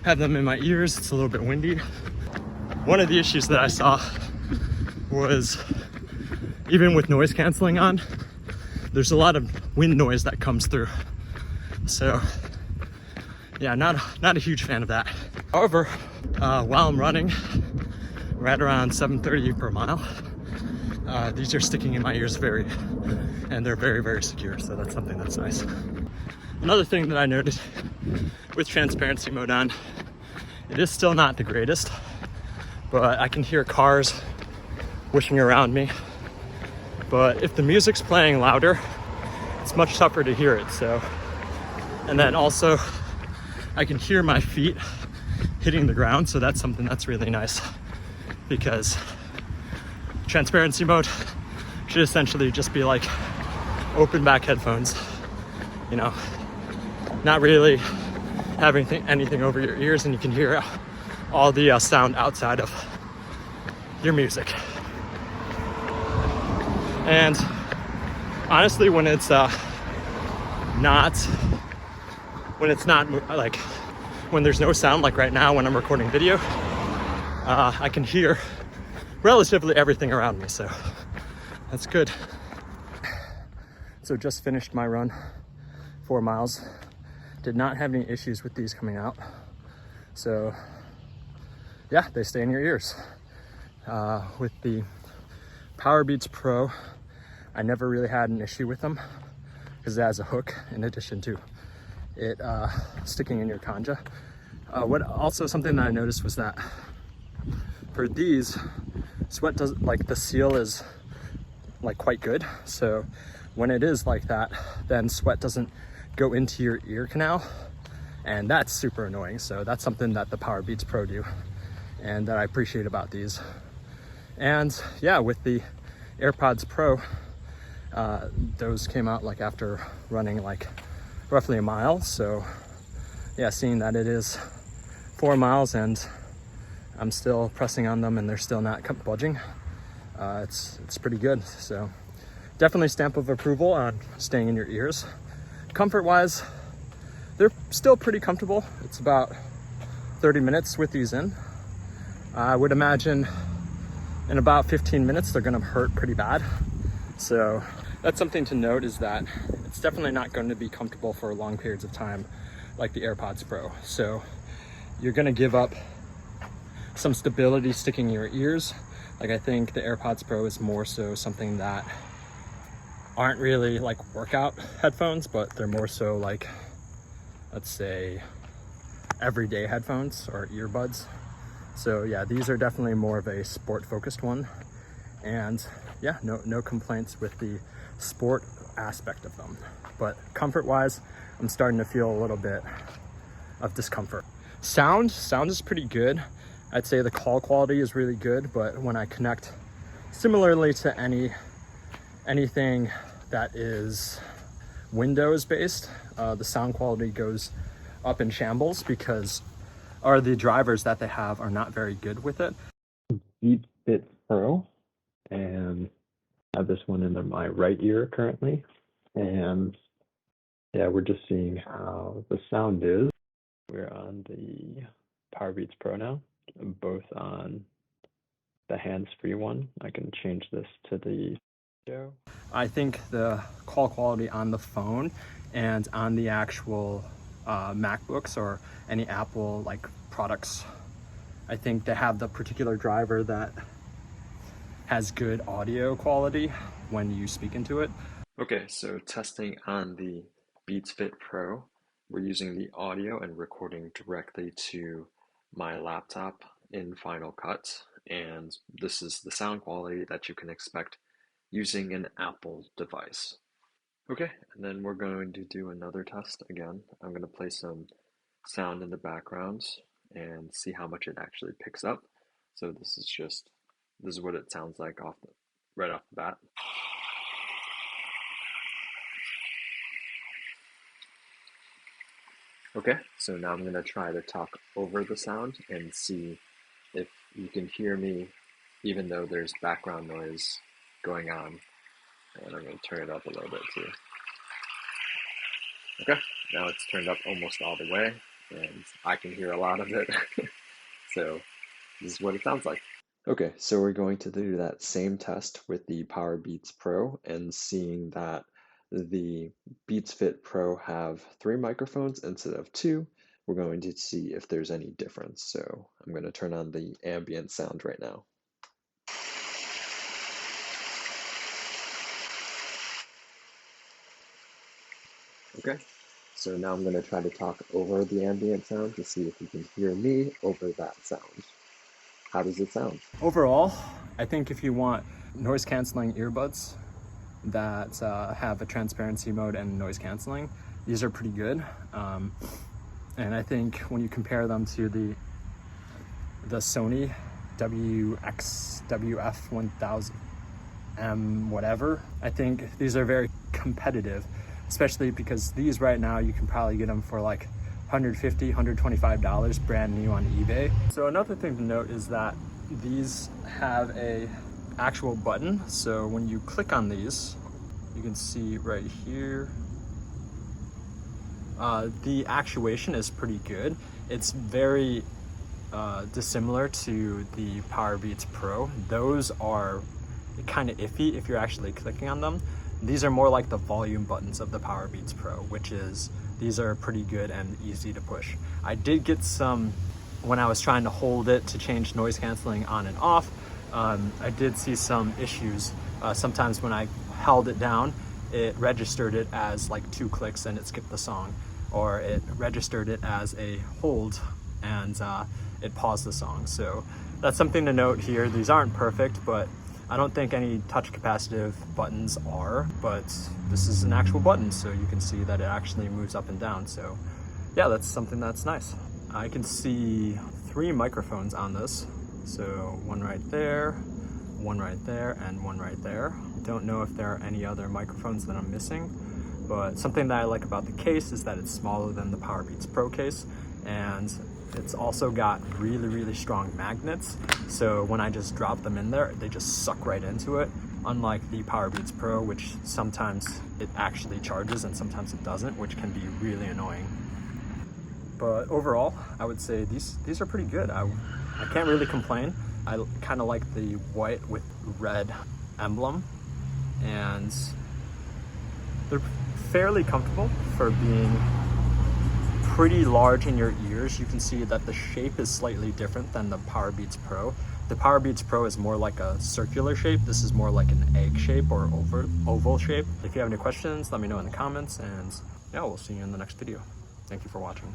have them in my ears. It's a little bit windy. One of the issues that I saw was even with noise canceling on, there's a lot of wind noise that comes through. So yeah, not a huge fan of that. However, while I'm running right around 7:30 per mile, these are sticking in my ears and they're very, very secure. So that's something that's nice. Another thing that I noticed with transparency mode on, it is still not the greatest, but I can hear cars whooshing around me. But if the music's playing louder, it's much tougher to hear it. So, and then also I can hear my feet hitting the ground. So that's something that's really nice, because transparency mode should essentially just be like open back headphones, you know, not really having anything over your ears, and you can hear all the sound outside of your music. And honestly, when it's not like when there's no sound, like right now when I'm recording video, I can hear relatively everything around me, so that's good. So just finished my run, 4 miles. Did not have any issues with these coming out. So yeah, they stay in your ears. With the Powerbeats Pro, I never really had an issue with them because it has a hook in addition to it sticking in your conja. What also something that I noticed was that for these, Sweat does, like, the seal is like quite good. So when it is like that, then Sweat doesn't go into your ear canal, and that's super annoying. So that's something that the Powerbeats Pro do and that I appreciate about these. And yeah, with the AirPods Pro, those came out like after running like roughly a mile. So yeah, seeing that it is 4 miles and I'm still pressing on them and they're still not budging, it's pretty good. So definitely stamp of approval on staying in your ears. Comfort wise, they're still pretty comfortable. It's about 30 minutes with these in. I would imagine in about 15 minutes they're gonna hurt pretty bad. So that's something to note, is that it's definitely not going to be comfortable for long periods of time like the AirPods Pro. So you're gonna give up some stability sticking in your ears. Like, I think the AirPods Pro is more so something that aren't really like workout headphones, but they're more so like, let's say, everyday headphones or earbuds. So yeah, these are definitely more of a sport focused one. And yeah, no complaints with the sport aspect of them. But comfort wise, I'm starting to feel a little bit of discomfort. Sound is pretty good. I'd say the call quality is really good, but when I connect similarly to anything that is Windows based, the sound quality goes up in shambles because the drivers that they have are not very good with it. Beats Fit Pro, and I have this one in my right ear currently. And yeah, we're just seeing how the sound is. We're on the Powerbeats Pro now, both on the hands-free one. I can change this to the video. I think the call quality on the phone and on the actual MacBooks or any Apple like products, I think they have the particular driver that has good audio quality when you speak into it. Okay, so testing on the Beats Fit Pro, we're using the audio and recording directly to my laptop in Final Cut, and this is the sound quality that you can expect using an Apple device. Okay, and then we're going to do another test again. I'm going to play some sound in the background and see how much it actually picks up. So this is what it sounds like right off the bat. Okay, so now I'm going to try to talk over the sound and see if you can hear me even though there's background noise going on. And I'm going to turn it up a little bit too. Okay, now it's turned up almost all the way, and I can hear a lot of it. So this is what it sounds like. Okay, so we're going to do that same test with the Powerbeats Pro, and seeing that the Beats Fit Pro have 3 microphones instead of 2, we're going to see if there's any difference. So I'm going to turn on the ambient sound right now. Okay, so now I'm going to try to talk over the ambient sound to see if you can hear me over that sound. How does it sound? Overall, I think if you want noise canceling earbuds that have a transparency mode and noise canceling, these are pretty good. And I think when you compare them to the Sony WF-1000M whatever, I think these are very competitive, especially because these right now you can probably get them for like $150, $125 brand new on eBay. So another thing to note is that these have a actual button. So when you click on these, you can see right here, the actuation is pretty good. It's very dissimilar to the Powerbeats Pro. Those are kind of iffy if you're actually clicking on them. These are more like the volume buttons of the Powerbeats Pro, which is, these are pretty good and easy to push. I did get some, when I was trying to hold it to change noise canceling on and off, I did see some issues. Sometimes when I held it down, it registered it as like 2 clicks and it skipped the song, or it registered it as a hold and it paused the song. So that's something to note here. These aren't perfect, but I don't think any touch capacitive buttons are, but this is an actual button, so you can see that it actually moves up and down. So yeah, that's something that's nice. I can see 3 microphones on this. So one right there, one right there, and one right there. I don't know if there are any other microphones that I'm missing, but something that I like about the case is that it's smaller than the Powerbeats Pro case, and it's also got really, really strong magnets. So when I just drop them in there, they just suck right into it. Unlike the Powerbeats Pro, which sometimes it actually charges and sometimes it doesn't, which can be really annoying. But overall, I would say these are pretty good. I can't really complain. I kind of like the white with red emblem, and they're fairly comfortable for being pretty large in your ears. You can see that the shape is slightly different than the Powerbeats Pro. The Powerbeats Pro is more like a circular shape. This is more like an egg shape or oval shape. If you have any questions, let me know in the comments, and yeah, we'll see you in the next video. Thank you for watching.